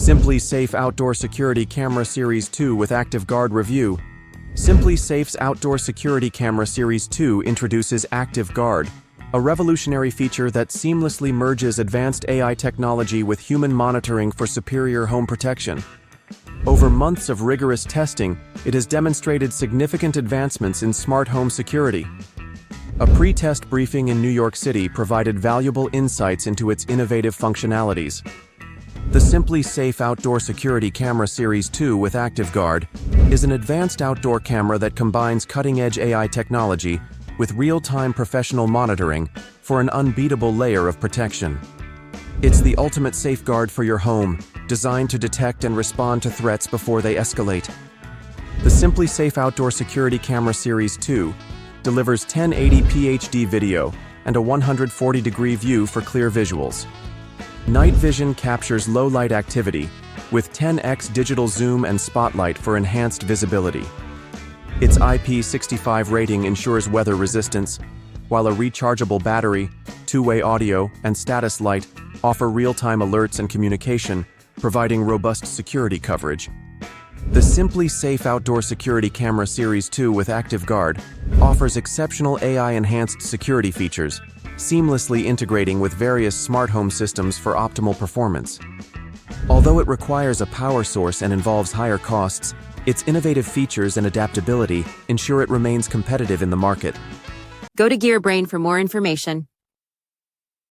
SimpliSafe Outdoor Security Camera Series 2 with Active Guard Review. SimpliSafe's Outdoor Security Camera Series 2 introduces Active Guard, a revolutionary feature that seamlessly merges advanced AI technology with human monitoring for superior home protection. Over months of rigorous testing, it has demonstrated significant advancements in smart home security. A pre-test briefing in New York City provided valuable insights into its innovative functionalities. The SimpliSafe Outdoor Security Camera Series 2 with Active Guard is an advanced outdoor camera that combines cutting-edge AI technology with real-time professional monitoring for an unbeatable layer of protection. It's the ultimate safeguard for your home, designed to detect and respond to threats before they escalate. The SimpliSafe Outdoor Security Camera Series 2 delivers 1080p HD video and a 140-degree view for clear visuals. Night vision captures low-light activity with 10x digital zoom and spotlight for enhanced visibility. Its IP65 rating ensures weather resistance, while a rechargeable battery, two-way audio, and status light offer real-time alerts and communication, providing robust security coverage. The SimpliSafe Outdoor Security Camera Series 2 with Active Guard offers exceptional AI-enhanced security features, seamlessly integrating with various smart home systems for optimal performance. Although it requires a power source and involves higher costs, its innovative features and adaptability ensure it remains competitive in the market. Go to GearBrain for more information.